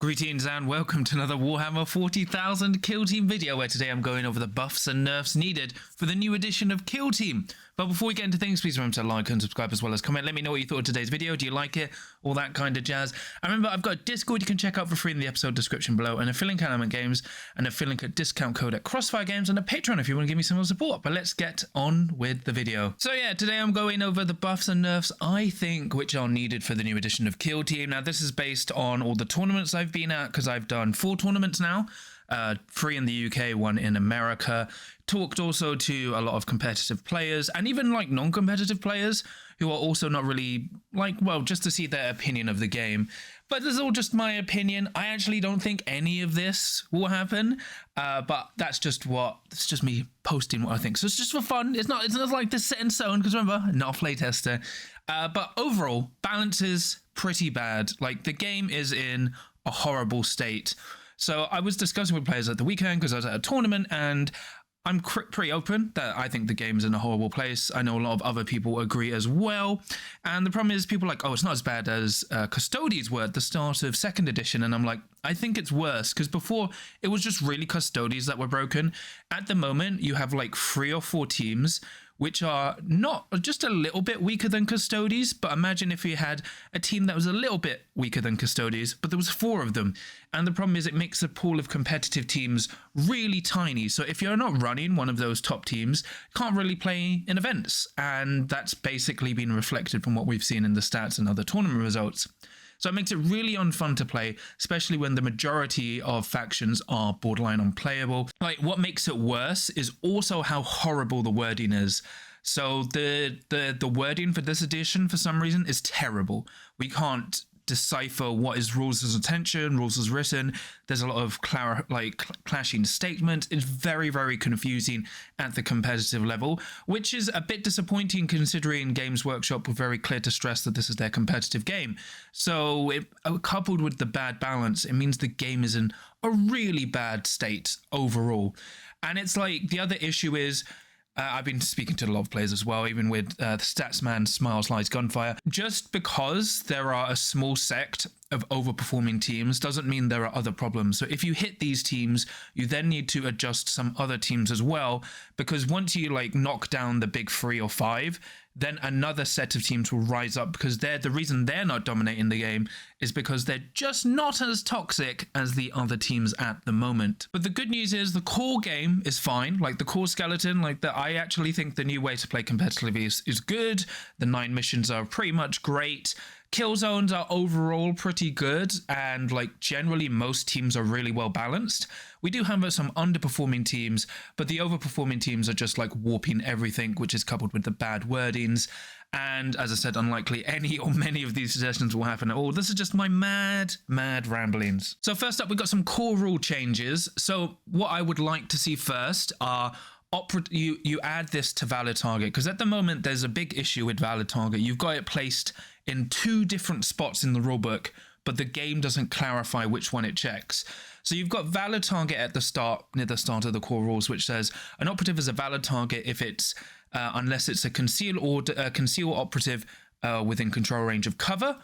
Greetings and welcome to another Warhammer 40,000 Kill Team video, where today I'm going over the buffs and nerfs needed for the new edition of Kill Team. But before we get into things, please remember to like and subscribe as well as comment. Let me know what you thought of today's video. Do you like it? All that kind of jazz. And remember, I've got a Discord you can check out for free in the episode description below, and a affiliate at Element Games, and a affiliate at discount code at Crossfire Games, and a Patreon if you want to give me some more support. But let's get on with the video. So yeah, today I'm going over the buffs and nerfs I think which are needed for the new edition of Kill Team. Now this is based on all the tournaments I've been at, because I've done 4 tournaments now. 3 in the UK, 1 in America. Talked also to a lot of competitive players and even like non-competitive players who are also not really like, well, just to see their opinion of the game. But this is all just my opinion. I actually don't think any of this will happen, but it's just me posting what I think. So it's just for fun. It's not like this set in stone, because remember, not a playtester. But overall, balance is pretty bad. Like, the game is in a horrible state. So I was discussing with players at the weekend because I was at a tournament, and I'm pretty open that I think the game's in a horrible place. I know a lot of other people agree as well. And the problem is people are like, oh, it's not as bad as Custodies were at the start of 2nd edition. And I'm like, I think it's worse, because before it was just really Custodies that were broken. At the moment, you have like 3 or 4 teams which are not just a little bit weaker than Custodies, but imagine if you had a team that was a little bit weaker than Custodies, but there was 4 of them. And the problem is it makes the pool of competitive teams really tiny. So if you're not running one of those top teams, you can't really play in events. And that's basically been reflected from what we've seen in the stats and other tournament results. So it makes it really unfun to play, especially when the majority of factions are borderline unplayable. Like, what makes it worse is also how horrible the wording is. So the wording for this edition, for some reason, is terrible. We can't decipher what is rules as attention, rules as written. There's a lot of clashing statements. It's very, very confusing at the competitive level, which is a bit disappointing considering Games Workshop were very clear to stress that this is their competitive game. So coupled with the bad balance, it means the game is in a really bad state overall. And it's like, the other issue is, I've been speaking to a lot of players as well, even with the Statsman, Smiles, Lies, Gunfire. Just because there are a small sect of overperforming teams doesn't mean there are other problems. So if you hit these teams, you then need to adjust some other teams as well, because once you like knock down the big 3 or 5, then another set of teams will rise up, because the reason they're not dominating the game is because they're just not as toxic as the other teams at the moment. But the good news is the core game is fine. Like, the core skeleton, I actually think the new way to play competitively is good. The 9 missions are pretty much great. Kill zones are overall pretty good, and like generally most teams are really well balanced. We do have some underperforming teams, but the overperforming teams are just like warping everything, which is coupled with the bad wordings. And as I said, unlikely any or many of these suggestions will happen at all. This is just my mad ramblings. So first up, we've got some core rule changes. So what I would like to see first are you add this to valid target, because at the moment there's a big issue with valid target. You've got it placed in 2 different spots in the rulebook, but the game doesn't clarify which one it checks. So you've got valid target at the start, near the start of the core rules, which says an operative is a valid target if it's unless it's a conceal operative within control range of cover,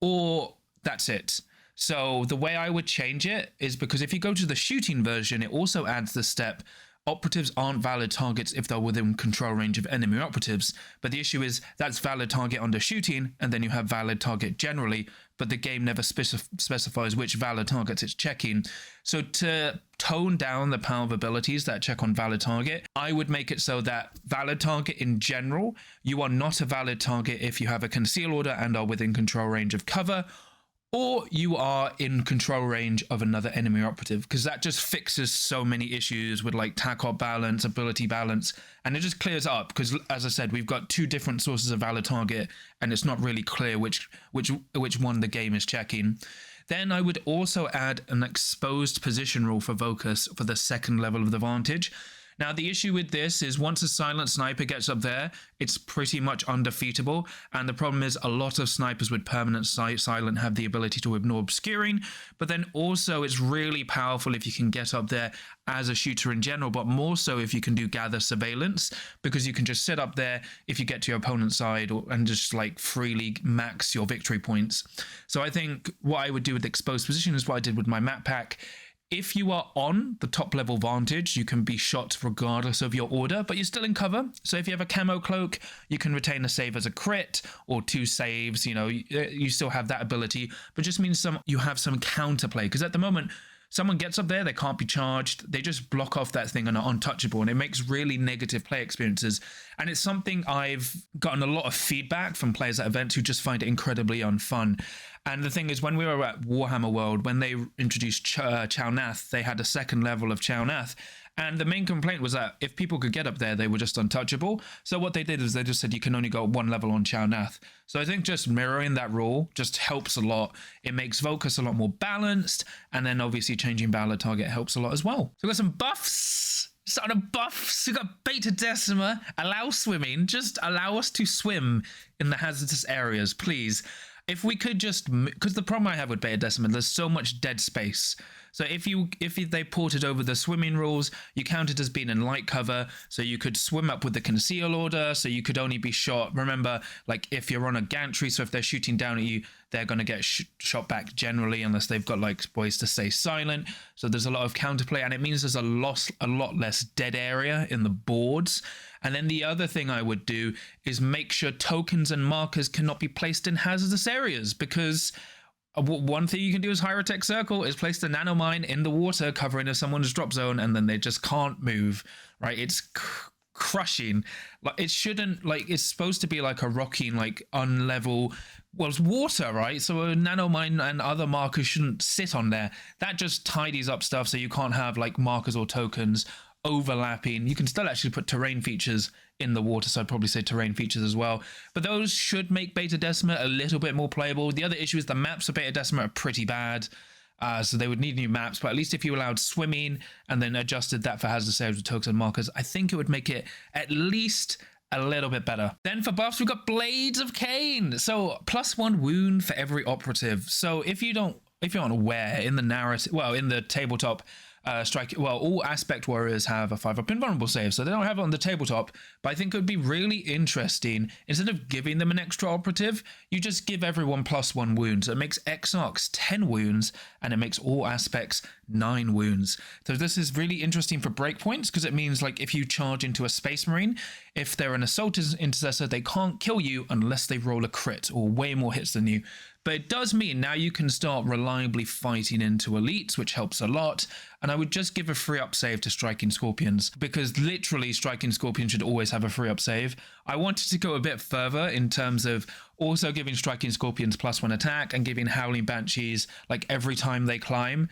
or that's it. So the way I would change it is, because if you go to the shooting version, it also adds the step operatives aren't valid targets if they're within control range of enemy operatives. But the issue is that's valid target under shooting, and then you have valid target generally, but the game never specifies which valid targets it's checking. So to tone down the power of abilities that check on valid target, I would make it so that valid target in general, you are not a valid target if you have a conceal order and are within control range of cover, or you are in control range of another enemy operative, because that just fixes so many issues with like TACOP balance, ability balance, and it just clears up, because as I said, we've got 2 different sources of valid target, and it's not really clear which one the game is checking. Then I would also add an exposed position rule for Vocus for the 2nd level of the Vantage. Now, the issue with this is once a silent sniper gets up there, it's pretty much undefeatable. And the problem is a lot of snipers with permanent silent have the ability to ignore obscuring. But then also it's really powerful if you can get up there as a shooter in general, but more so if you can do gather surveillance, because you can just sit up there if you get to your opponent's side and just like freely max your victory points. So I think what I would do with exposed position is what I did with my map pack. If you are on the top level vantage, you can be shot regardless of your order, but you're still in cover. So if you have a camo cloak, you can retain a save as a crit or 2 saves. You know, you still have that ability, but just means you have some counterplay, because at the moment, someone gets up there, they can't be charged, they just block off that thing and are untouchable, and it makes really negative play experiences. And it's something I've gotten a lot of feedback from players at events who just find it incredibly unfun. And the thing is, when we were at Warhammer World, when they introduced Chow Nath, they had a second level of Chow Nath. And the main complaint was that if people could get up there, they were just untouchable. So what they did is they just said you can only go 1 level on Chow Nath. So I think just mirroring that rule just helps a lot. It makes Vocus a lot more balanced. And then obviously changing battle target helps a lot as well. So we've got some buffs. Starting to buffs. We've got Beta Decima. Allow swimming. Just allow us to swim in the hazardous areas, please. If we could just, because the problem I have with Beta Decima, there's so much dead space. So if they ported over the swimming rules, you count it as being in light cover, so you could swim up with the conceal order, so you could only be shot. Remember, like if you're on a gantry, so if they're shooting down at you, they're going to get shot back generally, unless they've got like ways to stay silent. So there's a lot of counterplay, and it means there's a lot less dead area in the boards. And then the other thing I would do is make sure tokens and markers cannot be placed in hazardous areas, because one thing you can do as Hierotek Circle is place the nanomine in the water covering someone's drop zone, and then they just can't move, right? It's crushing. Like it shouldn't, like it's supposed to be like a rocking, like unlevel, well, it's water, right? So a nanomine and other markers shouldn't sit on there. That just tidies up stuff so you can't have like markers or tokens overlapping. You can still actually put terrain features in the water, so I'd probably say terrain features as well, but those should make Beta Decima a little bit more playable. The other issue is the maps for Beta Decima are pretty bad, so they would need new maps, but at least if you allowed swimming and then adjusted that for hazard saves with tokens and markers, I think it would make it at least a little bit better. Then for buffs, we've got Blades of Khaine. So +1 wound for every operative. So if you aren't aware, in the narrative, well, in the tabletop all aspect warriors have a 5-up invulnerable save, so they don't have it on the tabletop, but I think it would be really interesting, instead of giving them an extra operative, you just give everyone +1 wounds. So it makes Exarchs 10 wounds, and it makes all aspects 9 wounds. So this is really interesting for breakpoints, because it means like if you charge into a Space Marine, if they're an Assault Intercessor, they can't kill you unless they roll a crit or way more hits than you. But it does mean now you can start reliably fighting into elites, which helps a lot. And I would just give a free up save to Striking Scorpions, because literally Striking Scorpions should always have a free up save. I wanted to go a bit further in terms of also giving Striking Scorpions +1 attack and giving Howling Banshees, like every time they climb,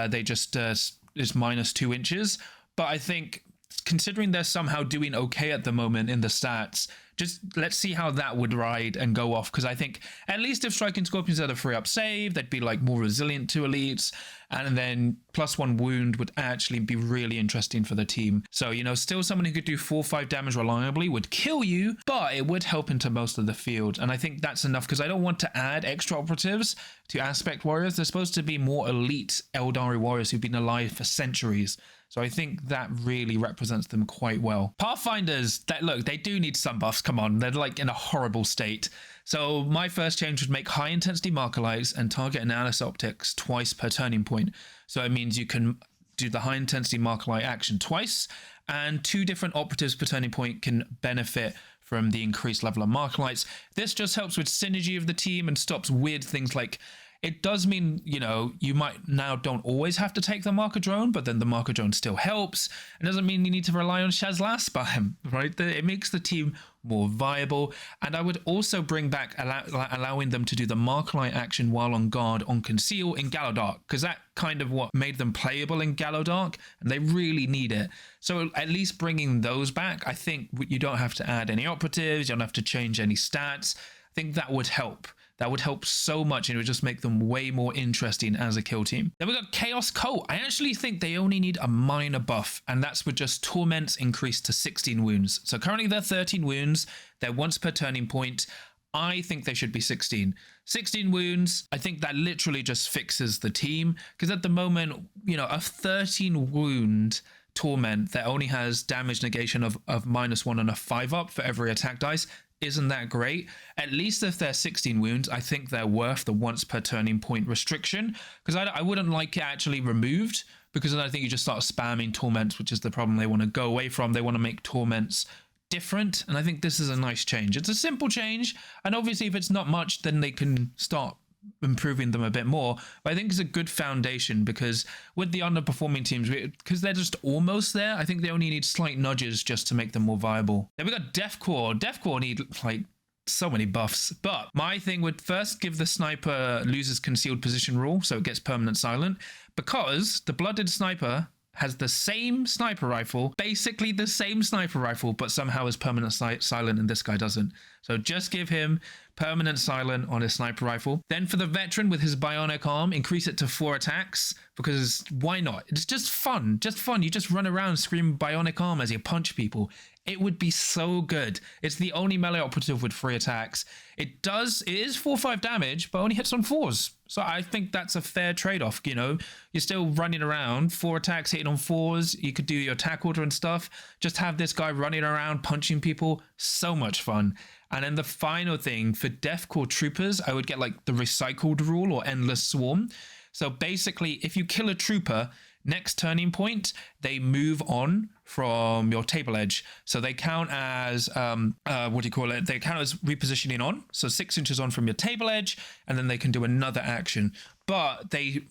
they just is -2 inches. But I think considering they're somehow doing okay at the moment in the stats, just let's see how that would ride and go off, because I think at least if Striking Scorpions had a free up save, they'd be like more resilient to elites, and then +1 wound would actually be really interesting for the team. So, you know, still someone who could do 4-5 damage reliably would kill you, but it would help into most of the field. And I think that's enough, because I don't want to add extra operatives to aspect warriors. They're supposed to be more elite Eldari warriors who've been alive for centuries. So I think that really represents them quite well. Pathfinders, look, they do need some buffs. Come on, they're like in a horrible state. So my first change would make high intensity marker lights and target analysis optics twice per turning point. So it means you can do the high intensity marker light action twice, and 2 different operatives per turning point can benefit from the increased level of marker lights. This just helps with synergy of the team and stops weird things like, it does mean, you know, you might now don't always have to take the marker drone, but then the marker drone still helps. It doesn't mean you need to rely on Shazlas spam, right? It makes the team more viable. And I would also bring back allowing them to do the marker light action while on guard on Conceal in Gallowdark, because that kind of what made them playable in Gallowdark, and they really need it. So at least bringing those back, I think you don't have to add any operatives, you don't have to change any stats. I think that would help. That would help so much, and it would just make them way more interesting as a kill team. Then we got Chaos Cult. I actually think they only need a minor buff, and that's with just Torments increased to 16 wounds. So currently they're 13 wounds. They're once per turning point. I think they should be 16. 16 wounds, I think that literally just fixes the team. Because at the moment, you know, a 13 wound Torment that only has damage negation of -1 and a 5-up for every attack dice isn't that great. At least if they're 16 wounds, I think they're worth the once per turning point restriction. Because I wouldn't like it actually removed, because then I think you just start spamming Torments, which is the problem they want to go away from. They want to make Torments different, and I think this is a nice change. It's a simple change, and obviously if it's not much, then they can start improving them a bit more, but I think it's a good foundation, because with the underperforming teams, because they're just almost there, I think they only need slight nudges just to make them more viable. Then we got Deathcore. Deathcore need like so many buffs, but my thing would first give the sniper loses concealed position rule, so it gets permanent silent, because the blooded sniper has the same sniper rifle, basically the same sniper rifle, but somehow is permanent silent, and this guy doesn't. So just give him permanent silent on his sniper rifle. Then for the veteran with his bionic arm, increase it to 4 attacks, because why not? It's just fun, You just run around screaming bionic arm as you punch people. It would be so good. It's the only melee operative with 3 attacks. It is 4/5 damage, but only hits on 4s. So I think that's a fair trade-off, you know? You're still running around, 4 attacks hitting on 4s. You could do your attack order and stuff. Just have this guy running around, punching people. So much fun. And then the final thing, for Deathcore Troopers, I would get like the recycled rule or endless swarm. So basically, if you kill a trooper, next turning point, they move on from your table edge. So they count as, They count as repositioning on. So 6 inches on from your table edge, and then they can do another action. But they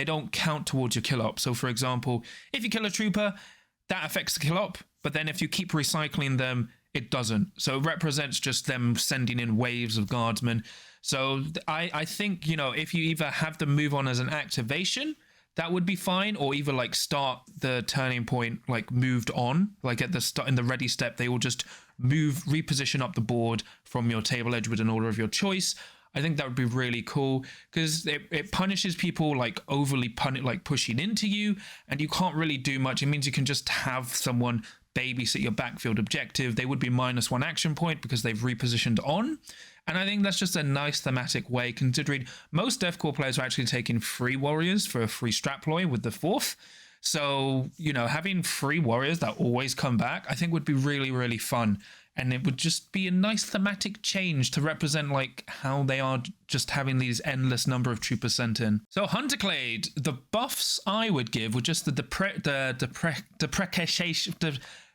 don't count towards your kill op. So for example, if you kill a trooper, that affects the kill op. But then if you keep recycling them, it doesn't. So it represents just them sending in waves of guardsmen. So I think, you know, if you either have them move on as an activation, that would be fine, or either like start the turning point like moved on, like at the start in the ready step, they will just reposition up the board from your table edge with an order of your choice. I think that would be really cool, because it punishes people like overly pushing into you, and you can't really do much. It means you can just have someone babysit your backfield objective. They would be -1 action point because they've repositioned on. And I think that's just a nice thematic way, considering most Deathcore players are actually taking 3 warriors for a free straploy with the 4th. So, you know, having 3 warriors that always come back, I think would be really, really fun. And it would just be a nice thematic change to represent like how they are just having these endless number of troopers sent in. So Hunter Clade, the buffs I would give were just the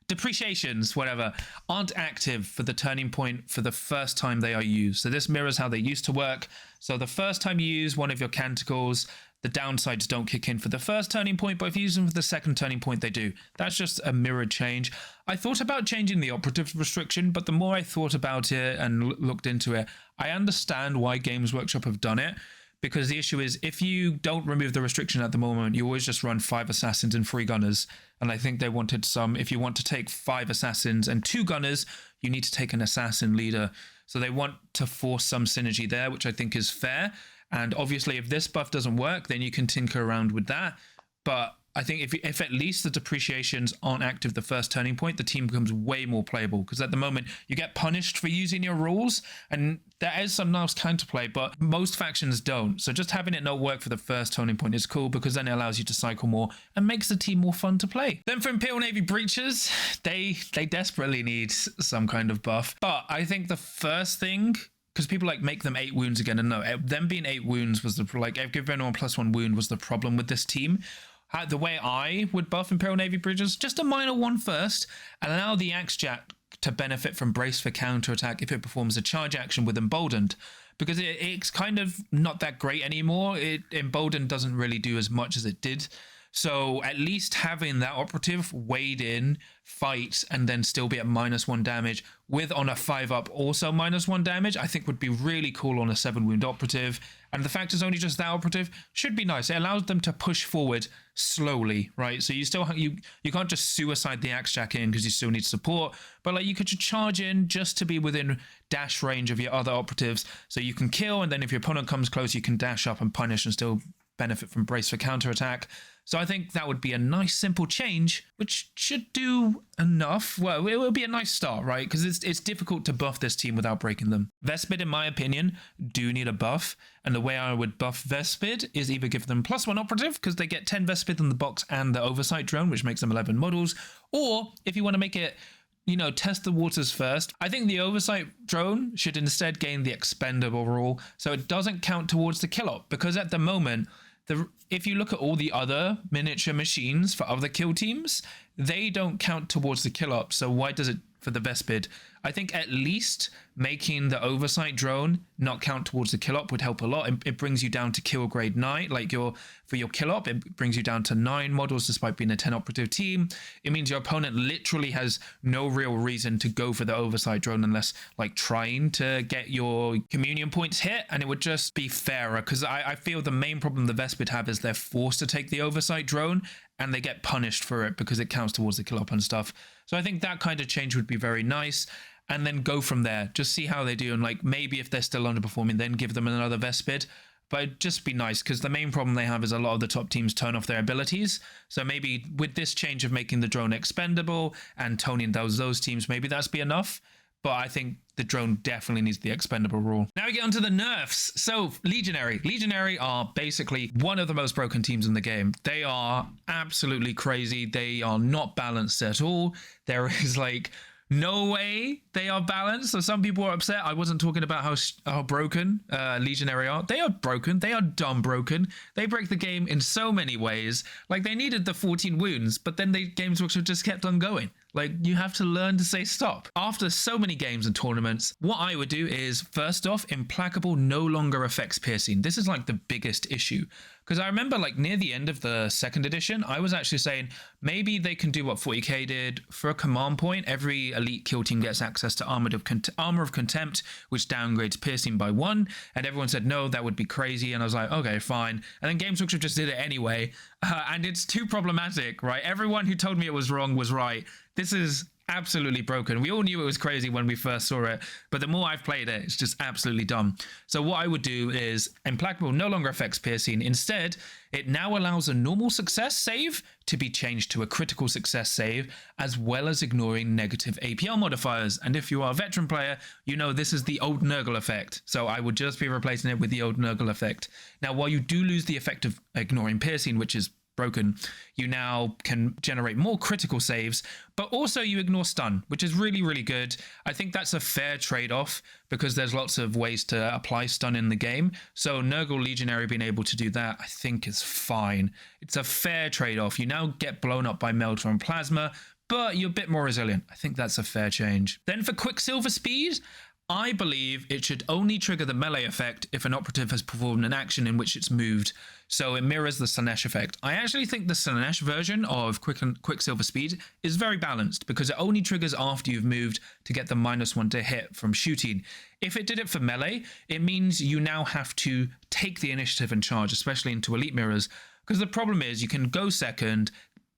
depreciations, whatever, aren't active for the turning point for the first time they are used. So this mirrors how they used to work. So the first time you use one of your canticles, the downsides don't kick in for the first turning point, but if you use them for the second turning point, they do. That's just a mirrored change. I thought about changing the operative restriction, but the more I thought about it and looked into it, I understand why Games Workshop have done it. Because the issue is, if you don't remove the restriction at the moment, you always just run 5 assassins and 3 gunners. And I think they wanted some, if you want to take 5 assassins and 2 gunners, you need to take an assassin leader. So they want to force some synergy there, which I think is fair. And obviously, if this buff doesn't work, then you can tinker around with that. But I think if at least the depreciations aren't active the first turning point, the team becomes way more playable. Because at the moment, you get punished for using your rules, and there is some nice counterplay, but most factions don't. So just having it not work for the first turning point is cool, because then it allows you to cycle more and makes the team more fun to play. Then for Imperial Navy breaches, they desperately need some kind of buff. But I think the first thing, because people like make them 8 wounds again, and no, them being 8 wounds was give everyone +1 wound was the problem with this team. The way I would buff Imperial Navy bridges, just a minor one first, and allow the Axe Jack to benefit from brace for counterattack if it performs a charge action with Emboldened, because it's kind of not that great anymore. Emboldened doesn't really do as much as it did. So at least having that operative wade in, fight, and then still be at -1 damage with on a 5-up also -1 damage, I think would be really cool on a 7-wound operative. And the fact it's only just that operative should be nice. It allows them to push forward slowly, right? So you still you can't just suicide the Axe Jack in because you still need support, but like you could charge in just to be within dash range of your other operatives, so you can kill, and then if your opponent comes close, you can dash up and punish and still benefit from brace for counterattack. So I think that would be a nice simple change, which should do enough. Well, it will be a nice start, right? Because it's difficult to buff this team without breaking them. Vespid, in my opinion, do need a buff. And the way I would buff Vespid is either give them +1 operative, because they get 10 Vespid in the box and the oversight drone, which makes them 11 models. Or if you want to make it, you know, test the waters first, I think the oversight drone should instead gain the expendable rule, so it doesn't count towards the kill op. Because at the moment, if you look at all the other miniature machines for other kill teams, they don't count towards the kill op. So why does it for the Vespid? I think at least making the oversight drone not count towards the kill op would help a lot. It brings you down to kill grade 9, like for your kill op, it brings you down to 9 models despite being a 10 operative team. It means your opponent literally has no real reason to go for the oversight drone unless like trying to get your communion points hit, and it would just be fairer, because I feel the main problem the Vespid have is they're forced to take the oversight drone and they get punished for it because it counts towards the kill op and stuff. So I think that kind of change would be very nice. And then go from there, just see how they do, and like maybe if they're still underperforming, then give them another Vespid. But it'd just be nice, because the main problem they have is a lot of the top teams turn off their abilities. So maybe with this change of making the drone expendable and toning those teams, maybe that's be enough. But I think the drone definitely needs the expendable rule. Now we get onto the nerfs. So Legionary are basically one of the most broken teams in the game. They are absolutely crazy. They are not balanced at all. There is like no way they are balanced. So some people are upset. I wasn't talking about how broken Legionary are. They are broken. They are dumb broken. They break the game in so many ways. Like they needed the 14 wounds, but then the games just kept on going. Like you have to learn to say stop. After so many games and tournaments, what I would do is first off, Implacable no longer affects piercing. This is like the biggest issue. Because I remember like near the end of the 2nd edition, I was actually saying maybe they can do what 40k did. For a command point, every elite kill team gets access to Armor of Contempt, which downgrades piercing by 1. And everyone said, no, that would be crazy. And I was like, okay, fine. And then Games Workshop just did it anyway. And it's too problematic, right? Everyone who told me it was wrong was right. This is absolutely broken. We all knew it was crazy when we first saw it, but the more I've played it, it's just absolutely dumb. So what I would do is Implacable no longer affects piercing. Instead, it now allows a normal success save to be changed to a critical success save, as well as ignoring negative APL modifiers. And if you are a veteran player, you know this is the old Nurgle effect. So I would just be replacing it with the old Nurgle effect. Now, while you do lose the effect of ignoring piercing, which is broken, you now can generate more critical saves, but also you ignore stun, which is really, really good. I think that's a fair trade-off because there's lots of ways to apply stun in the game. So Nurgle Legionary being able to do that, I think is fine. It's a fair trade-off. You now get blown up by Melter and Plasma, but you're a bit more resilient. I think that's a fair change. Then for Quicksilver speed, I believe it should only trigger the melee effect if an operative has performed an action in which it's moved. So it mirrors the Slaanesh effect. I actually think the Slaanesh version of Quicksilver Speed is very balanced because it only triggers after you've moved to get the -1 to hit from shooting. If it did it for melee, it means you now have to take the initiative and charge, especially into elite mirrors. Because the problem is you can go second,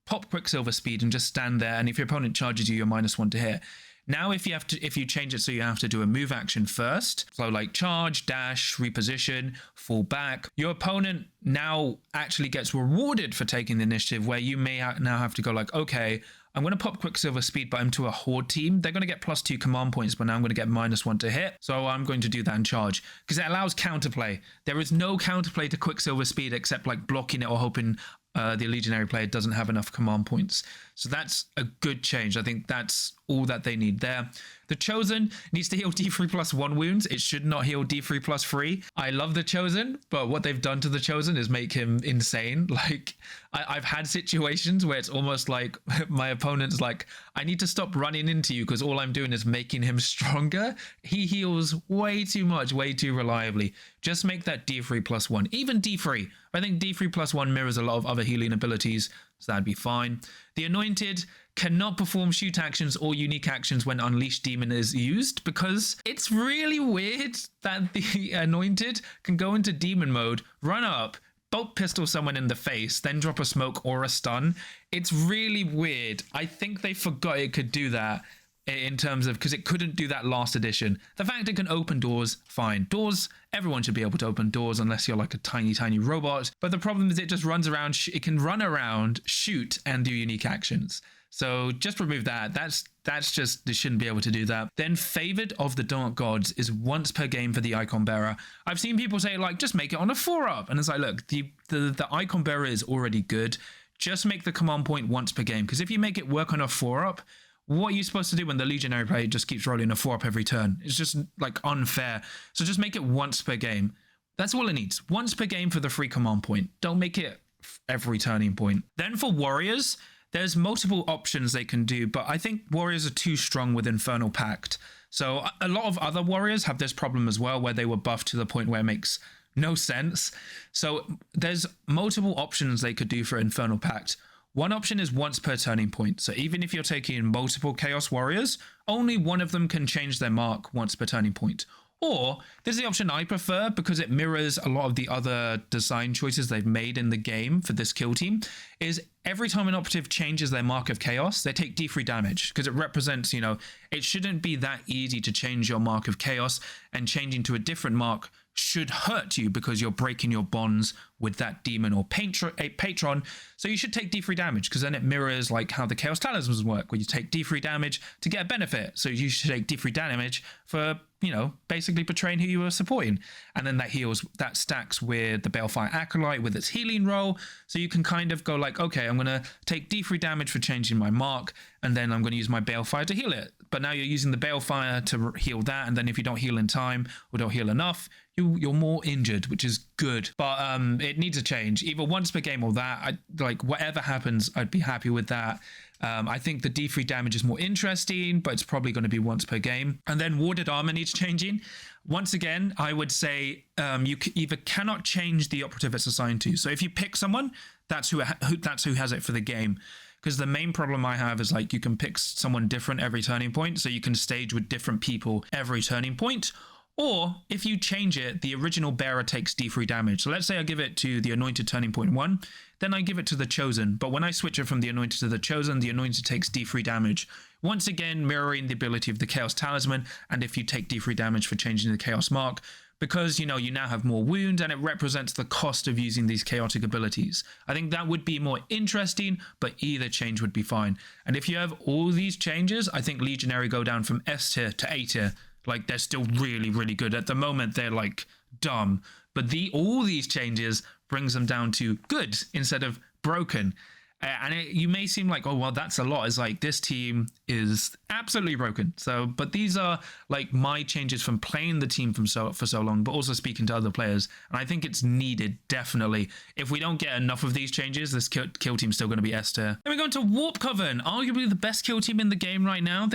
pop Quicksilver Speed and just stand there, and if your opponent charges you, you're -1 to hit. Now, if you change it so you have to do a move action first, so like charge, dash, reposition, fall back, your opponent now actually gets rewarded for taking the initiative, where you may now have to go like, okay, I'm going to pop Quicksilver Speed, but I'm to a Horde team. They're going to get +2 command points, but now I'm going to get -1 to hit. So I'm going to do that and charge because it allows counterplay. There is no counterplay to Quicksilver Speed except like blocking it or hoping the Legionary player doesn't have enough command points. So that's a good change. I think that's all that they need there. The Chosen needs to heal D3 plus 1 wounds. It should not heal D3 plus 3. I love the Chosen, but what they've done to the Chosen is make him insane. Like, I've had situations where it's almost like my opponent's like, I need to stop running into you because all I'm doing is making him stronger. He heals way too much, way too reliably. Just make that D3 plus 1. Even D3. I think D3 plus 1 mirrors a lot of other healing abilities, so that'd be fine. The Anointed cannot perform shoot actions or unique actions when Unleashed Demon is used, because it's really weird that the Anointed can go into demon mode, run up, bolt pistol someone in the face, then drop a smoke or a stun. It's really weird. I think they forgot it could do that in terms of, because it couldn't do that last edition. The fact it can open doors, fine. Doors, everyone should be able to open doors unless you're like a tiny robot. But the problem is it just runs around, it can run around, shoot, and do unique actions. So just remove that. That's just, they shouldn't be able to do that. Then Favored of the Dark Gods is once per game for the Icon Bearer. I've seen people say like, just make it on a 4-up. And it's like, look, the Icon Bearer is already good. Just make the command point once per game. Because if you make it work on a 4-up, what are you supposed to do when the Legionary player just keeps rolling a 4-up every turn? It's just like unfair. So just make it once per game. That's all it needs. Once per game for the free command point. Don't make it every turning point. Then for Warriors, there's multiple options they can do, but I think Warriors are too strong with Infernal Pact. So a lot of other Warriors have this problem as well, where they were buffed to the point where it makes no sense. So there's multiple options they could do for Infernal Pact. One option is once per turning point. So even if you're taking multiple Chaos Warriors, only one of them can change their mark once per turning point. Or, this is the option I prefer because it mirrors a lot of the other design choices they've made in the game for this kill team, is every time an operative changes their mark of chaos, they take D3 damage, because it represents, you know, it shouldn't be that easy to change your mark of chaos, and changing to a different mark should hurt you because you're breaking your bonds with that demon or patron. So you should take D3 damage, because then it mirrors like how the Chaos Talismans work, where you take D3 damage to get a benefit. So you should take D3 damage for, you know, basically betraying who you were supporting. And then that heals, that stacks with the Balefire Acolyte with its healing roll. So you can kind of go like, okay, I'm going to take D3 damage for changing my mark, and then I'm going to use my Balefire to heal it. But now you're using the Balefire to heal that, and then if you don't heal in time or don't heal enough, you're more injured, which is good. But it needs a change, either once per game or that. Like whatever happens, I'd be happy with that. I think the D3 damage is more interesting, but it's probably going to be once per game. And then Warded Armor needs changing. Once again, I would say you either cannot change the operative it's assigned to. So if you pick someone, that's who has it for the game. Because the main problem I have is like you can pick someone different every turning point, so you can stage with different people every turning point. Or if you change it, the original bearer takes D3 damage. So let's say I give it to the Anointed turning point 1, then I give it to the Chosen. But when I switch it from the Anointed to the Chosen, the Anointed takes D3 damage. Once again, mirroring the ability of the Chaos Talisman, and if you take D3 damage for changing the Chaos mark, because, you know, you now have more wounds and it represents the cost of using these chaotic abilities. I think that would be more interesting, but either change would be fine. And if you have all these changes, I think Legionary go down from S tier to A tier. Like, they're still really, really good. At the moment, they're, like, dumb. But all these changes brings them down to good instead of broken. And you may seem like, oh, well, that's a lot. It's like, this team is absolutely broken. So, but these are, like, my changes from playing the team for so long, but also speaking to other players. And I think it's needed, definitely. If we don't get enough of these changes, this kill team's still going to be S tier. Then we go into Warp Coven, arguably the best kill team in the game right now.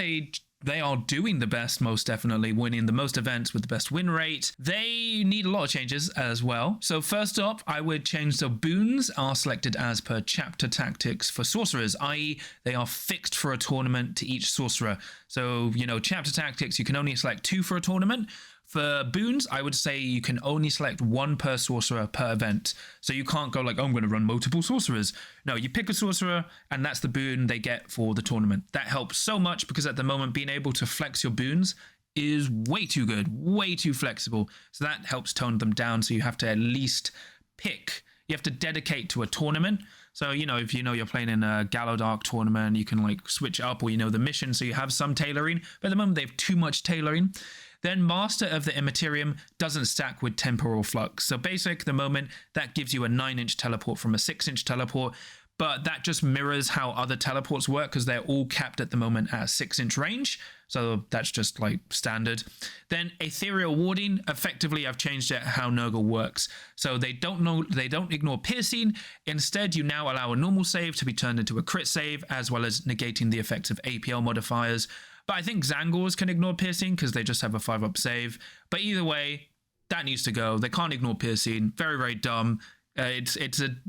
They are doing the best, most definitely, winning the most events with the best win rate. They need a lot of changes as well. So first up, I would change the boons are selected as per chapter tactics for sorcerers, i.e. they are fixed for a tournament to each sorcerer. So, you know, chapter tactics, you can only select 2 for a tournament. For boons, I would say you can only select 1 per sorcerer per event. So you can't go like, oh, I'm going to run multiple sorcerers. No, you pick a sorcerer and that's the boon they get for the tournament. That helps so much because at the moment being able to flex your boons is way too good, way too flexible. So that helps tone them down. So you have to at least pick, you have to dedicate to a tournament. So, you know, if you know you're playing in a Gallowdark tournament, you can like switch up, or you know the mission, so you have some tailoring. But at the moment they have too much tailoring. Then Master of the Immaterium doesn't stack with Temporal Flux. So basic, the moment, that gives you a 9-inch teleport from a 6-inch teleport. but that just mirrors how other teleports work because they're all capped at the moment at 6-inch range. So that's just like standard. Then ethereal warding, effectively I've changed it how Nurgle works. So they don't ignore piercing. Instead, you now allow a normal save to be turned into a crit save, as well as negating the effects of APL modifiers. But I think Zangors can ignore piercing because they just have a 5-up save. But either way, that needs to go. They can't ignore piercing. Very, very dumb.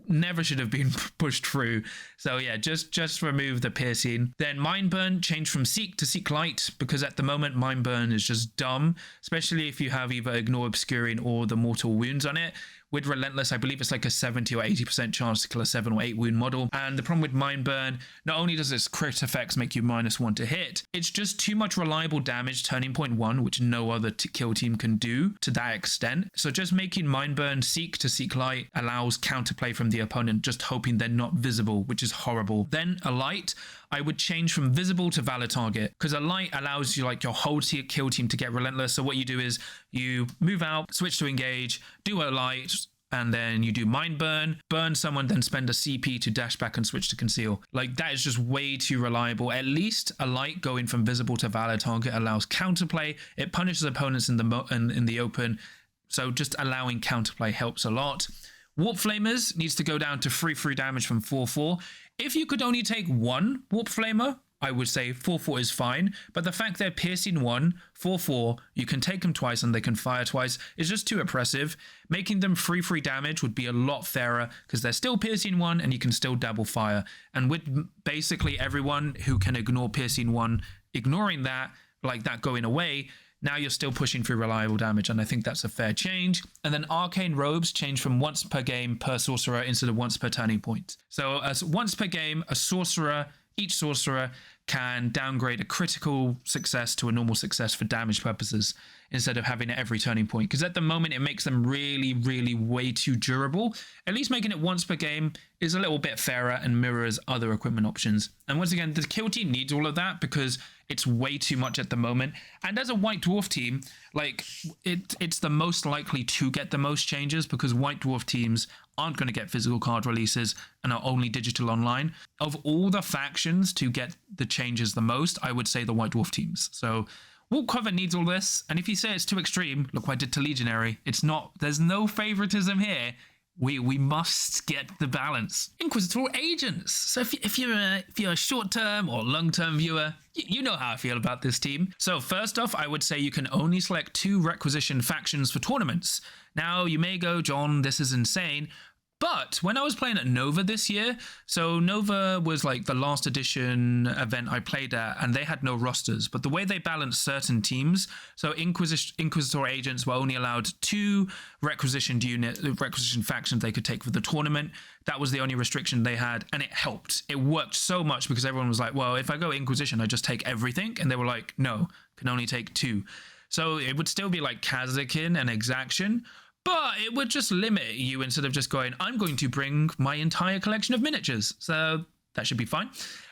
Never should have been pushed through. So yeah, just remove the piercing. Then Mind Burn, change from Seek to Seek Light, because at the moment Mind Burn is just dumb, especially if you have either Ignore Obscuring or the Mortal Wounds on it. With Relentless, I believe it's like a 70 or 80% chance to kill a 7 or 8 wound model. And the problem with Mind Burn, not only does its crit effects make you -1 to hit, it's just too much reliable damage turning point 1, which no other kill team can do to that extent. So just making Mind Burn Seek to Seek Light allows counterplay from the opponent, just hoping they're not visible, which is horrible. Then a Light, I would change from visible to valid target, because a Light allows you like your whole kill team to get Relentless. So what you do is you move out, switch to engage, do a Light, and then you do Mind Burn, burn someone, then spend a CP to dash back and switch to conceal. Like, that is just way too reliable. At least a Light going from visible to valid target allows counterplay. It punishes opponents in the open. So just allowing counterplay helps a lot. Warp Flamers needs to go down to 3/3 damage from 4/4. If you could only take one Warp Flamer, I would say 4/4 is fine, but the fact they're piercing 1, 4/4, you can take them twice and they can fire twice, is just too oppressive. Making them 3/3 damage would be a lot fairer, because they're still piercing 1 and you can still double fire. And with basically everyone who can ignore piercing 1, ignoring that, like that going away, now you're still pushing through reliable damage, and I think that's a fair change. And then Arcane Robes change from once per game per sorcerer instead of once per turning point. So as once per game, each sorcerer can downgrade a critical success to a normal success for damage purposes, instead of having it every turning point. Because at the moment, it makes them really, really way too durable. At least making it once per game is a little bit fairer and mirrors other equipment options. And once again, the kill team needs all of that because it's way too much at the moment. And as a White Dwarf team, like it's the most likely to get the most changes, because White Dwarf teams aren't going to get physical card releases and are only digital online. Of all the factions to get the changes the most, I would say the White Dwarf teams. So Warp Coven needs all this, and if you say it's too extreme, look what I did to Legionary. It's not. There's no favoritism here. We must get the balance. Inquisitorial Agents. So if you're a short-term or long-term viewer, you know how I feel about this team. So first off, I would say you can only select 2 requisition factions for tournaments. Now, you may go, John, this is insane. But when I was playing at Nova this year, so Nova was like the last edition event I played at, and they had no rosters. But the way they balanced certain teams, so Inquisitorial Agents were only allowed 2 requisition factions they could take for the tournament. That was the only restriction they had, and it helped. It worked so much because everyone was like, well, if I go Inquisition, I just take everything. And they were like, no, can only take 2. So it would still be like Kazakin and Exaction, but it would just limit you instead of just going, I'm going to bring my entire collection of miniatures. So that should be fine.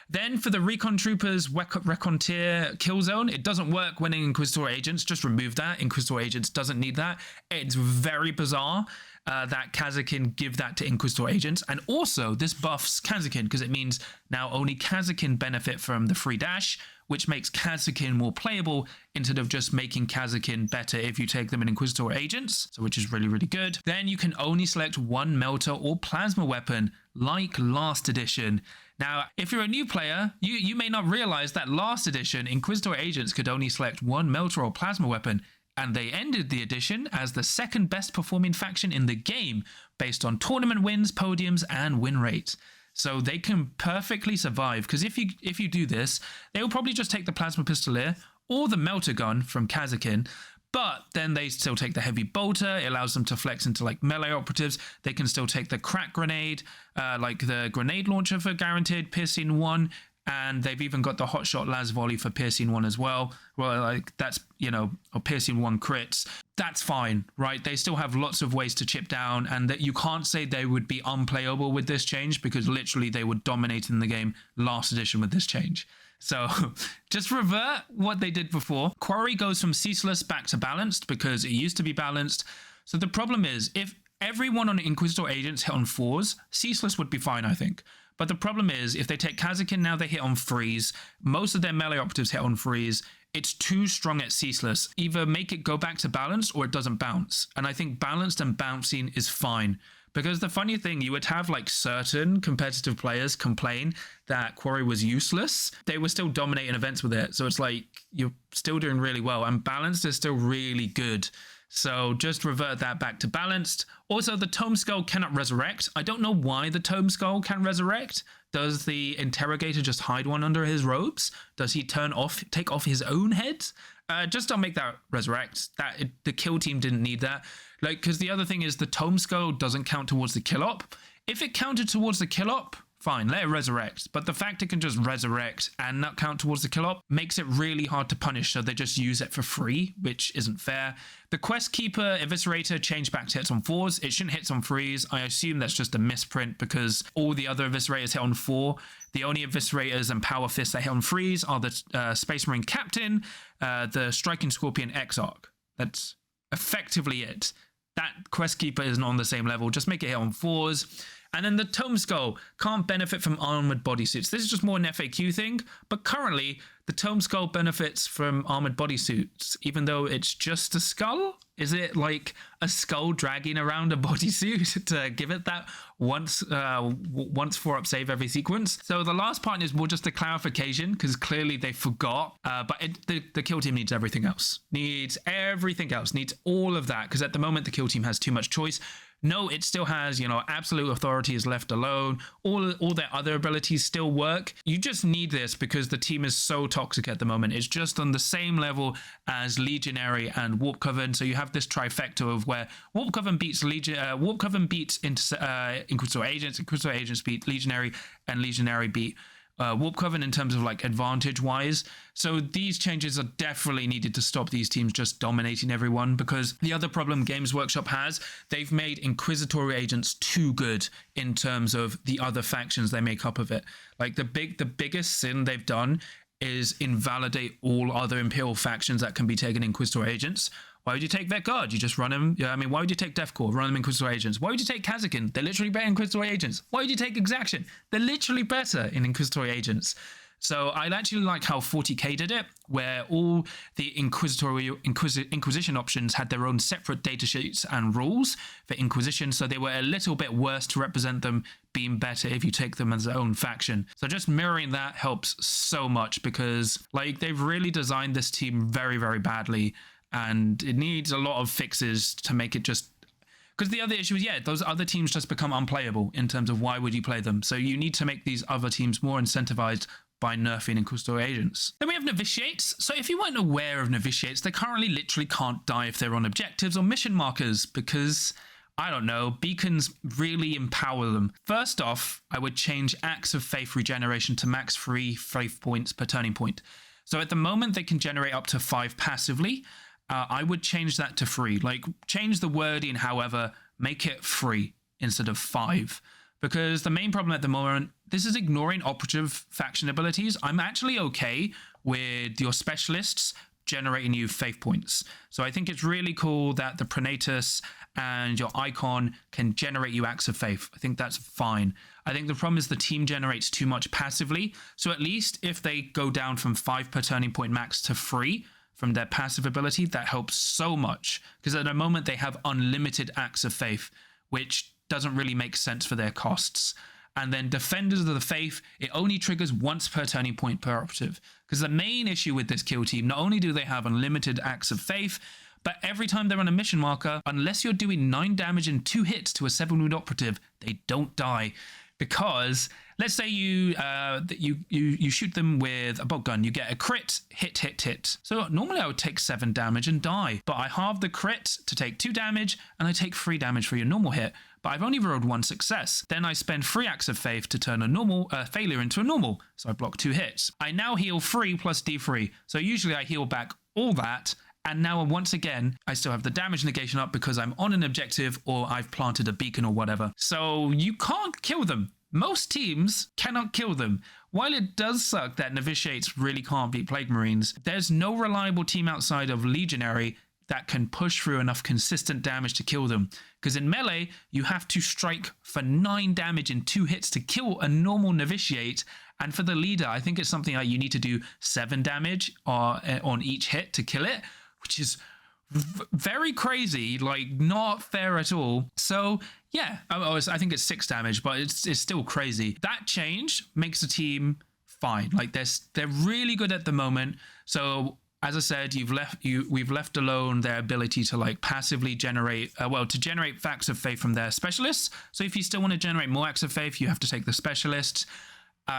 Then for the Recon Troopers, Recon Tier Kill Zone, it doesn't work when Inquisitorial Agents. Just remove that. Inquisitorial Agents doesn't need that. It's very bizarre that Kazakin give that to Inquisitorial Agents. And also, this buffs Kazakin, because it means now only Kazakin benefit from the free dash, which makes Kazakin more playable instead of just making Kazakin better if you take them in Inquisitorial Agents, so which is really, really good. Then you can only select 1 Melter or Plasma weapon, like last edition. Now, if you're a new player, you may not realize that last edition, Inquisitorial Agents could only select 1 Melter or Plasma weapon, and they ended the edition as the 2nd best performing faction in the game based on tournament wins, podiums, and win rates. So they can perfectly survive, because if you do this, they will probably just take the Plasma Pistolier or the Melter Gun from Kazakin, but then they still take the Heavy Bolter. It allows them to flex into like melee operatives. They can still take the Crack Grenade, like the Grenade Launcher for guaranteed piercing 1, and they've even got the Hotshot Las Volley for piercing 1 as well. Well, like that's, or piercing 1 crits. That's fine, right? They still have lots of ways to chip down, and that you can't say they would be unplayable with this change, because literally they were dominating the game last edition with this change. So just revert what they did before. Quarry goes from ceaseless back to balanced, because it used to be balanced. So the problem is, if everyone on Inquisitor Agents hit on 4s, Ceaseless would be fine, I think. But the problem is, if they take Kazakin now, they hit on 3s. Most of their melee operatives hit on 3s. It's too strong at Ceaseless. Either make it go back to balanced or it doesn't bounce. And I think balanced and bouncing is fine. Because the funny thing, you would have like certain competitive players complain that Quarry was useless. They were still dominating events with it. So it's like, you're still doing really well. And balanced is still really good. So just revert that back to balanced. Also, the Tome Skull cannot resurrect. I don't know why the Tome Skull can resurrect. Does the Interrogator just hide one under his robes? Does he take off his own head? Just don't make that resurrect. The kill team didn't need that. Like, because the other thing is the Tome Skull doesn't count towards the kill op. If it counted towards the kill op, fine, let it resurrect. But the fact it can just resurrect and not count towards the kill op makes it really hard to punish, so they just use it for free, which isn't fair. The Quest Keeper Eviscerator changed back to hits on 4s. It shouldn't hit on 3s. I assume that's just a misprint because all the other Eviscerators hit on 4. The only Eviscerators and Power Fists that hit on 3s are the Space Marine Captain, the Striking Scorpion Exarch. That's effectively it. That Quest Keeper isn't on the same level. Just make it hit on 4s. And then the Tome Skull can't benefit from armored bodysuits. This is just more an FAQ thing, but currently the Tome Skull benefits from armored bodysuits, even though it's just a skull. Is it like a skull dragging around a bodysuit to give it that once 4-up save every sequence? So the last part is more just a clarification, because clearly they forgot, but the kill team needs everything else. Needs all of that, because at the moment the kill team has too much choice. No, it still has, absolute authority is left alone. All their other abilities still work. You just need this because the team is so toxic at the moment. It's just on the same level as Legionary and Warp Coven. So you have this trifecta of where Warp Coven beats Inquisitorial Agents, Inquisitorial Agents beat Legionary, and Legionary beat Warp Coven in terms of like advantage wise. So these changes are definitely needed to stop these teams just dominating everyone, because the other problem Games Workshop has, they've made Inquisitorial Agents too good in terms of the other factions they make up of it. Like the biggest sin they've done is invalidate all other Imperial factions that can be taken Inquisitorial Agents. Why would you take Vet Guard? You just run them. Yeah, I mean, why would you take Death Corps? Run them Inquisitorial Agents. Why would you take Kazakin? They're literally better Inquisitorial Agents. Why would you take Exaction? They're literally better in Inquisitorial Agents. So I actually like how 40k did it, where all the Inquisition options had their own separate datasheets and rules for Inquisition, so they were a little bit worse to represent them being better if you take them as their own faction. So just mirroring that helps so much, because like they've really designed this team very, very badly, and it needs a lot of fixes to make it just... Because the other issue is, those other teams just become unplayable in terms of why would you play them. So you need to make these other teams more incentivized by nerfing Inquisitorial Agents. Then we have Novitiates. So if you weren't aware of Novitiates, they currently literally can't die if they're on objectives or mission markers, because, I don't know, beacons really empower them. First off, I would change Acts of Faith regeneration to max 3 faith points per turning point. So at the moment, they can generate up to 5 passively. I would change that to 3. Like, change the wording, however, make it 3 instead of 5. Because the main problem at the moment, this is ignoring operative faction abilities. I'm actually okay with your specialists generating you faith points. So I think it's really cool that the Pronatus and your Icon can generate you Acts of Faith. I think that's fine. I think the problem is the team generates too much passively. So at least if they go down from 5 per turning point max to 3, from their passive ability, that helps so much, because at the moment they have unlimited Acts of Faith, which doesn't really make sense for their costs. And then Defenders of the Faith, it only triggers once per turning point per operative, because the main issue with this kill team, not only do they have unlimited Acts of Faith, but every time they're on a mission marker, unless you're doing 9 damage and 2 hits to a 7-wound operative, they don't die. Because let's say you shoot them with a bolt gun, you get a crit, hit. So normally I would take 7 damage and die, but I halve the crit to take 2 damage, and I take 3 damage for your normal hit. But I've only rolled 1 success. Then I spend 3 Acts of Faith to turn a normal failure into a normal, so I block 2 hits. I now heal 3 plus D3, so usually I heal back all that. And now, once again, I still have the damage negation up because I'm on an objective or I've planted a beacon or whatever. So you can't kill them. Most teams cannot kill them. While it does suck that Novitiates really can't beat Plague Marines, there's no reliable team outside of Legionary that can push through enough consistent damage to kill them. Because in melee, you have to strike for 9 damage in 2 hits to kill a normal novitiate. And for the leader, I think it's something like you need to do 7 damage on each hit to kill it, which is very crazy, like not fair at all. So yeah, I think it's 6 damage, but it's still crazy. That change makes the team fine. Like they're really good at the moment. So as I said, we've left alone their ability to like passively generate, to generate acts of faith from their specialists. So if you still want to generate more acts of faith, you have to take the specialists.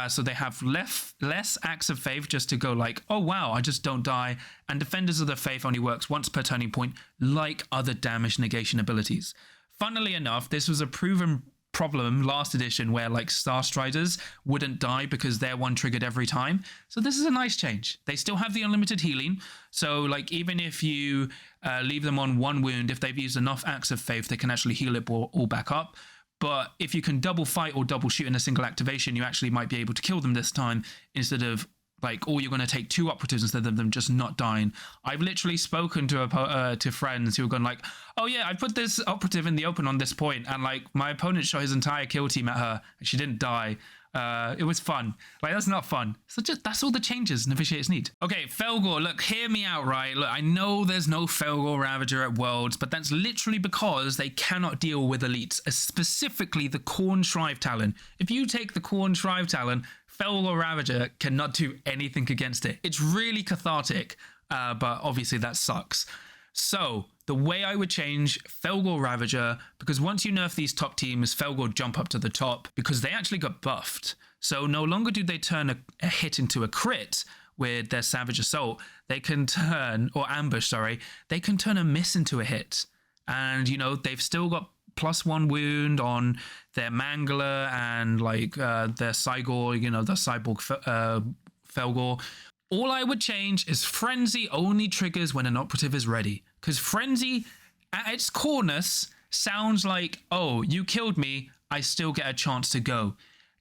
So they have less acts of faith just to go like, oh wow, I just don't die. And Defenders of the Faith only works once per turning point, like other damage negation abilities. Funnily enough, this was a proven problem last edition where like Star Striders wouldn't die because their one triggered every time. So this is a nice change. They still have the unlimited healing. So like even if you leave them on 1 wound, if they've used enough acts of faith, they can actually heal it all back up. But if you can double fight or double shoot in a single activation, you actually might be able to kill them this time instead of like, or you're going to take 2 operatives instead of them just not dying. I've literally spoken to friends who have gone like, oh yeah, I put this operative in the open on this point, and like my opponent shot his entire kill team at her and she didn't die. It was fun. Like, that's not fun. So that's all the changes Novitiates need. Okay, Fellgor, look, hear me out, right? Look, I know there's no Fellgor Ravager at Worlds, but that's literally because they cannot deal with elites, specifically the Khorne Shrive Talon. If you take the Khorne Shrive Talon, Fellgor Ravager cannot do anything against it. It's really cathartic, but obviously that sucks. So the way I would change Fellgor Ravager, because once you nerf these top teams, Fellgor jump up to the top because they actually got buffed. So no longer do they turn a hit into a crit with their Savage Assault. They can turn, or ambush, sorry, they can turn a miss into a hit. And, you know, they've still got +1 wound on their Mangler and like their Cygor, you know, the Cyborg Fellgor. All I would change is Frenzy only triggers when an operative is ready. Because Frenzy, at its coreness, sounds like, oh, you killed me, I still get a chance to go.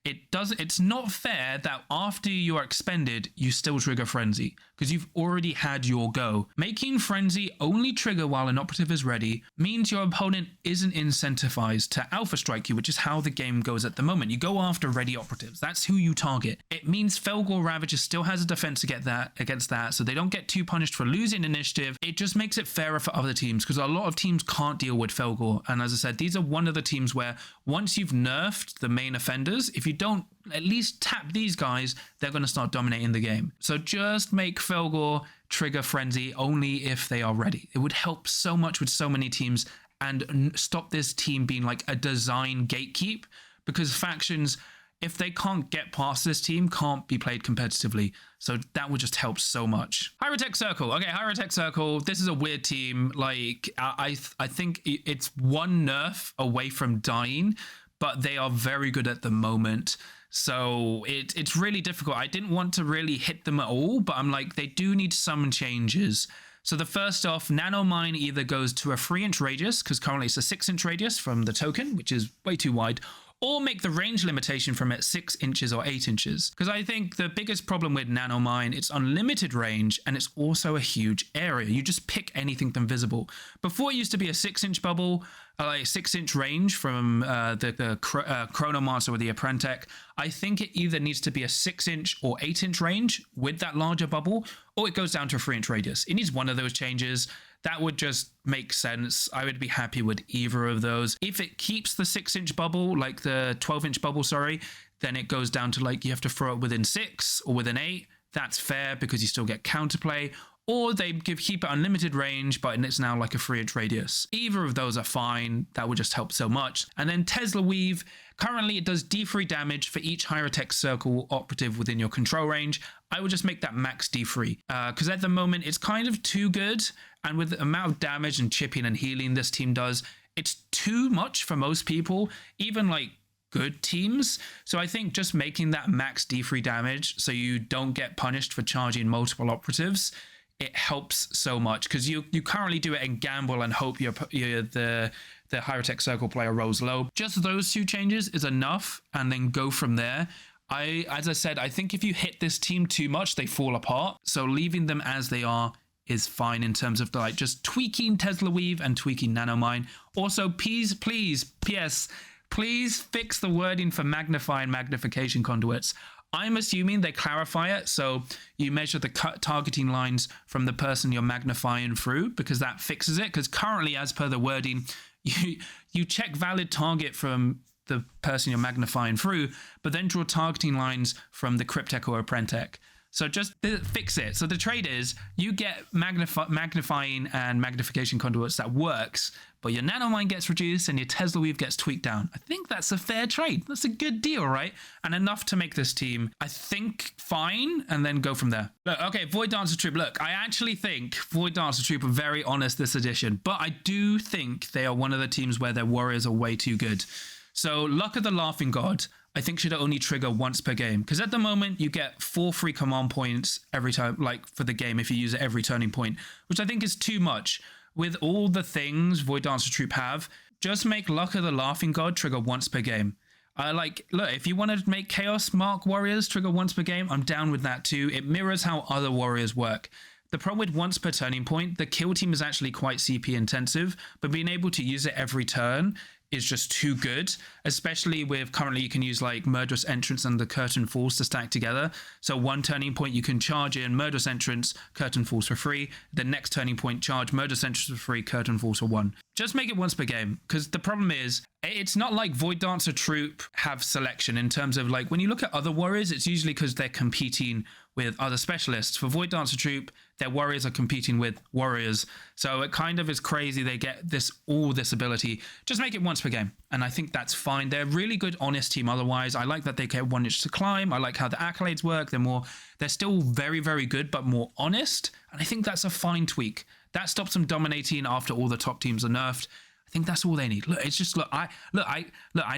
It's not fair that after you are expended, you still trigger Frenzy, because you've already had your go. Making Frenzy only trigger while an operative is ready means your opponent isn't incentivized to alpha strike you, which is how the game goes at the moment. You go after ready operatives. That's who you target. It means Fellgor Ravager still has a defense against that, so they don't get too punished for losing initiative. It just makes it fairer for other teams, because a lot of teams can't deal with Fellgor. And as I said, these are one of the teams where once you've nerfed the main offenders, if you don't at least tap these guys, they're going to start dominating the game. So just make Fellgor trigger Frenzy only if they are ready. It would help so much with so many teams and stop this team being like a design gatekeep, because factions, if they can't get past this team, can't be played competitively. So that would just help so much. Hierotek Circle. Okay, Hierotek Circle. This is a weird team. Like, I think it's 1 nerf away from dying, but they are very good at the moment. So it's really difficult. I didn't want to really hit them at all, but I'm like, they do need some changes. So the first off, Nanomine either goes to a 3-inch radius, because currently it's a 6-inch radius from the token, which is way too wide, or make the range limitation from it 6 inches or 8 inches. Because I think the biggest problem with Nanomine, it's unlimited range, and it's also a huge area. You just pick anything invisible. Before it used to be a 6-inch bubble, like 6-inch range from the Chronomancer or the Apprentech. I think it either needs to be a 6-inch or 8-inch range with that larger bubble, or it goes down to a 3-inch radius. It needs one of those changes. That would just make sense. I would be happy with either of those. If it keeps the 6-inch bubble, like the 12-inch bubble, sorry, then it goes down to like you have to throw it within 6 or within 8. That's fair because you still get counterplay. Or they keep it unlimited range, but it's now like a 3-inch radius. Either of those are fine. That would just help so much. And then Tesla Weave. Currently, it does D3 damage for each Hierotek Circle operative within your control range. I would just make that max D3. Because at the moment, it's kind of too good. And with the amount of damage and chipping and healing this team does, it's too much for most people, even like good teams. So I think just making that max D3 damage so you don't get punished for charging multiple operatives, it helps so much, because you currently do it and gamble and hope the Hierotek Circle player rolls low. Just those 2 changes is enough, and then go from there. As I said, I think if you hit this team too much, they fall apart. So leaving them as they are is fine in terms of like just tweaking Tesla Weave and tweaking Nanomine. Also, please, PS, please fix the wording for magnify and magnification conduits. I'm assuming they clarify it, so you measure the targeting lines from the person you're magnifying through, because that fixes it. Because currently, as per the wording, you check valid target from the person you're magnifying through, but then draw targeting lines from the Cryptek or Apprentech. So just fix it. So the trade is you get magnifying and magnification conduits that works, but your nanomine gets reduced and your Tesla Weave gets tweaked down. I think that's a fair trade. That's a good deal, right? And enough to make this team, I think, fine, and then go from there. Look, okay, Void Dancer Troupe. Look, I actually think Void Dancer Troupe are very honest this edition, but I do think they are one of the teams where their warriors are way too good. So Luck of the Laughing God, I think should only trigger once per game, because at the moment you get 4 free command points every time, like for the game, if you use it every turning point, which I think is too much. With all the things Void Dancer Troupe have, just make Luck of the Laughing God trigger once per game. Look, if you want to make Chaos Mark warriors trigger once per game, I'm down with that too. It mirrors how other warriors work. The problem with once per turning point, the kill team is actually quite CP intensive, but being able to use it every turn is just too good, especially with currently you can use like Murderous Entrance and the Curtain Falls to stack together. So one turning point you can charge in Murderous Entrance, Curtain Falls for free. The next turning point charge Murderous Entrance for free, Curtain Falls for 1. Just make it once per game, because the problem is it's not like Void Dancer Troupe have selection in terms of like when you look at other warriors, it's usually because they're competing with other specialists. For Void Dancer Troupe, their warriors are competing with warriors. So it kind of is crazy they get all this ability. Just make it once per game. And I think that's fine. They're a really good, honest team otherwise. I like that they get 1 inch to climb. I like how the accolades work. They're still very, very good, but more honest. And I think that's a fine tweak. That stops them dominating after all the top teams are nerfed. I think that's all they need. Look, it's just I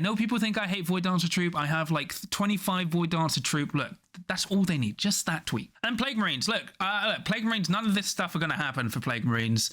know people think I hate Void Dancer Troupe. I have like 25 Void Dancer Troupe. Look, that's all they need. Just that tweak. And Plague Marines. Look, Plague Marines. None of this stuff are going to happen for Plague Marines.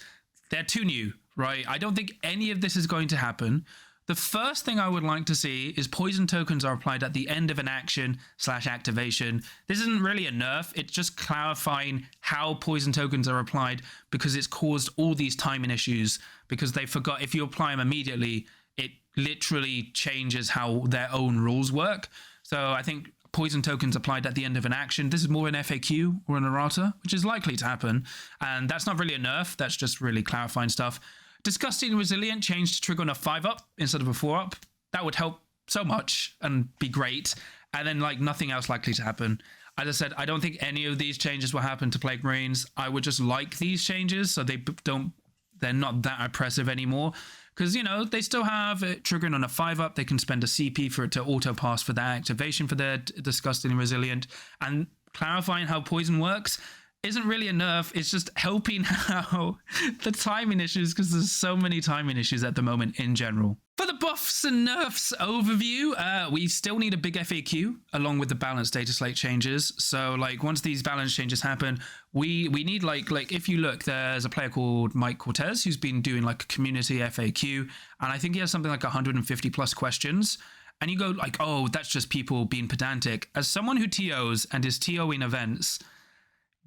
They're too new, right? I don't think any of this is going to happen. The first thing I would like to see is poison tokens are applied at the end of an action/activation. This isn't really a nerf. It's just clarifying how poison tokens are applied, because it's caused all these timing issues, because they forgot if you apply them immediately, it literally changes how their own rules work. So I think poison tokens applied at the end of an action. This is more an FAQ or an errata, which is likely to happen. And that's not really a nerf. That's just really clarifying stuff. Disgusting Resilient changed to trigger on a 5-up instead of a 4-up. That would help so much and be great. And then like nothing else likely to happen. As I said, I don't think any of these changes will happen to Plague Marines. I would just like these changes so they're not that oppressive anymore. Because, you know, they still have it triggering on a 5-up. They can spend a CP for it to auto-pass for that activation for their Disgusting Resilient. And clarifying how poison works isn't really a nerf. It's just helping how the timing issues, because there's so many timing issues at the moment in general. For the buffs and nerfs overview, we still need a big FAQ along with the balance data slate changes. So like once these balance changes happen, we need like if you look, there's a player called Mike Cortez who's been doing like a community FAQ, and I think he has something like 150 plus questions. And you go like, oh, that's just people being pedantic. As someone who TOs and is TOing events,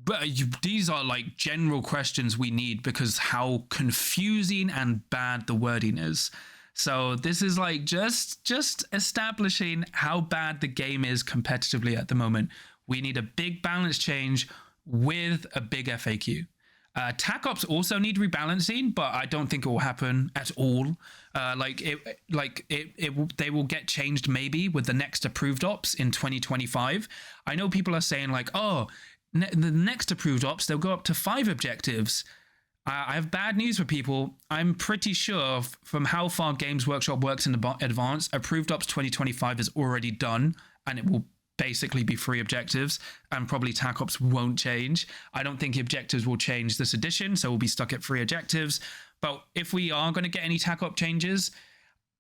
but these are like general questions we need because how confusing and bad the wording is. So this is like just establishing how bad the game is competitively at the moment. We need a big balance change with a big FAQ. TAC ops also need rebalancing, but I don't think it will happen at all. They will get changed maybe with the next approved ops in 2025. I know people are saying like, oh, the next approved ops, they'll go up to 5 objectives. I have bad news for people. I'm pretty sure from how far Games Workshop works in advance, approved ops 2025 is already done, and it will basically be 3 objectives, and probably TAC ops won't change. I don't think objectives will change this edition, so we'll be stuck at 3 objectives. But if we are going to get any TAC op changes,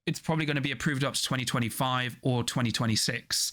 it's probably going to be approved ops 2025 or 2026.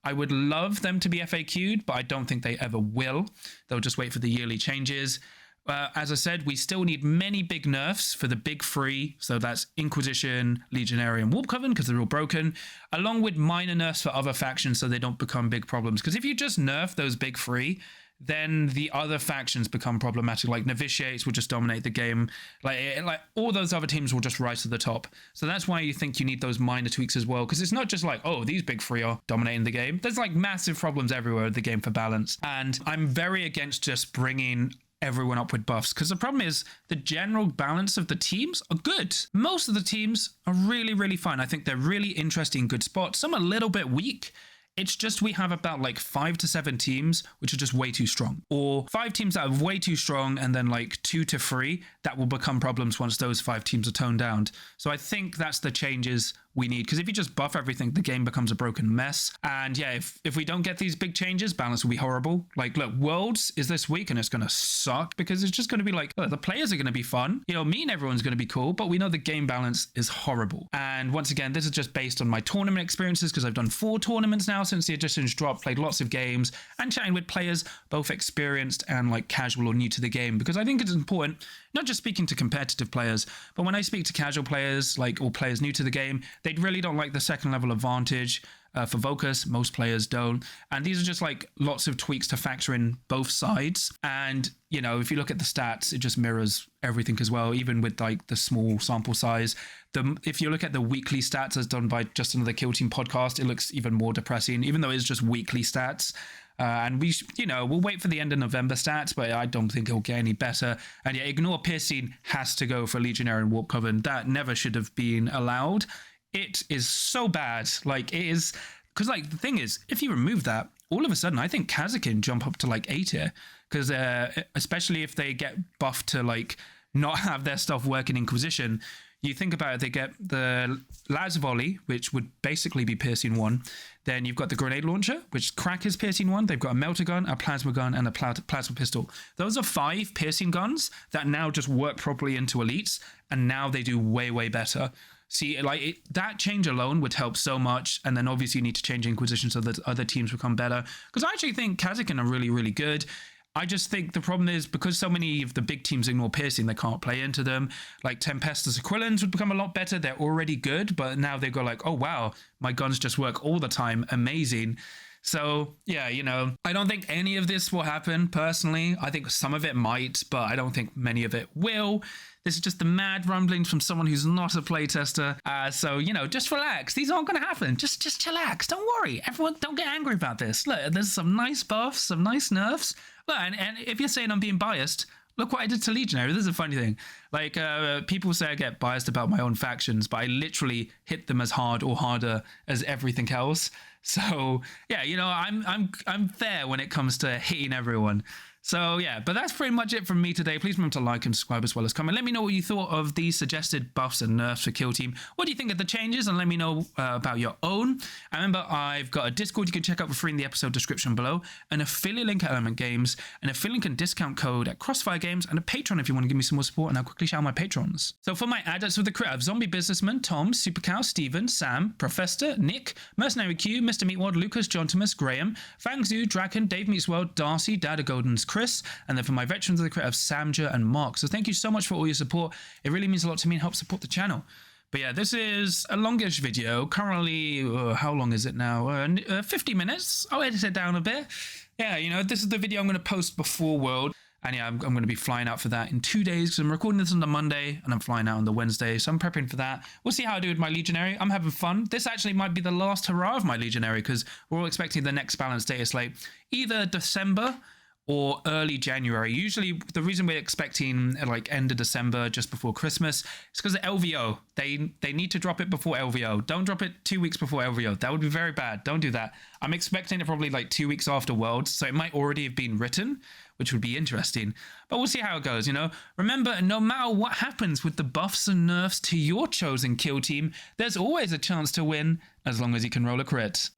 I would love them to be FAQ'd, but I don't think they ever will. They'll just wait for the yearly changes. As I said, we still need many big nerfs for the big 3. So that's Inquisition, Legionary, and Warp Coven, because they're all broken, along with minor nerfs for other factions so they don't become big problems. Because if you just nerf those big 3, then the other factions become problematic. Like Novitiates will just dominate the game. Like all those other teams will just rise to the top. So that's why you think you need those minor tweaks as well. Because it's not just like, oh, these big three are dominating the game. There's like massive problems everywhere with the game for balance. And I'm very against just bringing everyone up with buffs, because the problem is the general balance of the teams are good. Most of the teams are really, really fine. I think they're really interesting, good spots. Some are a little bit weak. It's just we have about like 5 to 7 teams which are just way too strong, or 5 teams that are way too strong, and then like 2 to 3 that will become problems once those 5 teams are toned down. So I think that's the changes we need, because if you just buff everything, the game becomes a broken mess. And yeah, if we don't get these big changes, balance will be horrible. Like, look, Worlds is this week and it's going to suck, because it's just going to be like, look, the players are going to be fun, you know, meeting everyone's going to be cool, but we know the game balance is horrible. And once again, this is just based on my tournament experiences, because I've done 4 tournaments now since the editions dropped, played lots of games, and chatting with players, both experienced and like casual or new to the game, because I think it's important, not just speaking to competitive players, but when I speak to casual players, like, or players new to the game, they really don't like the second level advantage for Vocus. Most players don't. And these are just like lots of tweaks to factor in both sides. And, you know, if you look at the stats, it just mirrors everything as well, even with like the small sample size. If you look at the weekly stats as done by Just Another Kill Team podcast, it looks even more depressing, even though it's just weekly stats. And we, you know, we'll wait for the end of November stats, but I don't think it'll get any better. And yeah, ignore piercing has to go for Legionary and Warp Coven. That never should have been allowed. It is so bad. Like, it is, because like the thing is, if you remove that, all of a sudden I think Kazakin jump up to like 8 here, because especially if they get buffed to like not have their stuff work in Inquisition. You think about it, they get the Las Volley, which would basically be piercing 1. Then you've got the grenade launcher, which crack is piercing 1. They've got a melter gun, a plasma gun, and a plasma pistol. Those are 5 piercing guns that now just work properly into elites, and now they do way, way better. See, like that change alone would help so much. And then obviously you need to change Inquisition so that other teams become better. Because I actually think Kazakin are really, really good. I just think the problem is, because so many of the big teams ignore piercing, they can't play into them. Like Tempestus Aquilans would become a lot better. They're already good, but now they go like, oh wow, my guns just work all the time. Amazing. So yeah, you know, I don't think any of this will happen personally. I think some of it might, but I don't think many of it will. This is just the mad rumblings from someone who's not a playtester. So, you know, just relax. These aren't going to happen. Just chillax. Don't worry. Everyone, don't get angry about this. Look, there's some nice buffs, some nice nerfs. Look, and if you're saying I'm being biased, look what I did to Legionary. This is a funny thing. Like, people say I get biased about my own factions, but I literally hit them as hard or harder as everything else. So, yeah, you know, I'm fair when it comes to hitting everyone. So yeah, but that's pretty much it from me today. Please remember to like and subscribe as well as comment. Let me know what you thought of these suggested buffs and nerfs for Kill Team. What do you think of the changes? And let me know about your own. And remember, I've got a Discord you can check out for free in the episode description below, an affiliate link at Element Games, an affiliate link and discount code at Crossfire Games, and a Patreon if you want to give me some more support. And I'll quickly shout out my patrons. So for my adults with the crit, I have Zombie Businessman, Tom, Supercow, Steven, Sam, Professor, Nick, Mercenary Q, Mr. Meatwad, Lucas, John Thomas, Graham, Fangzu, Draken, Dave Meets World, Darcy, Dada Golden's Chris, and then for my veterans of the crit, I have Samja and Mark. So thank you so much for all your support. It really means a lot to me and helps support the channel. But yeah, this is a longish video. Currently, how long is it now? 50 minutes. I'll edit it down a bit. Yeah, you know, this is the video I'm going to post before World. And yeah, I'm going to be flying out for that in 2 days, because I'm recording this on the Monday and I'm flying out on the Wednesday. So I'm prepping for that. We'll see how I do with my Legionary. I'm having fun. This actually might be the last hurrah of my Legionary, because we're all expecting the next balanced data slate either December or early January. Usually the reason we're expecting like end of December, just before Christmas, is because of LVO. They need to drop it before LVO. Don't drop it 2 weeks before LVO. That would be very bad. Don't do that. I'm expecting it probably like 2 weeks after Worlds, so it might already have been written, which would be interesting. But we'll see how it goes, you know. Remember, no matter what happens with the buffs and nerfs to your chosen kill team, there's always a chance to win, as long as you can roll a crit.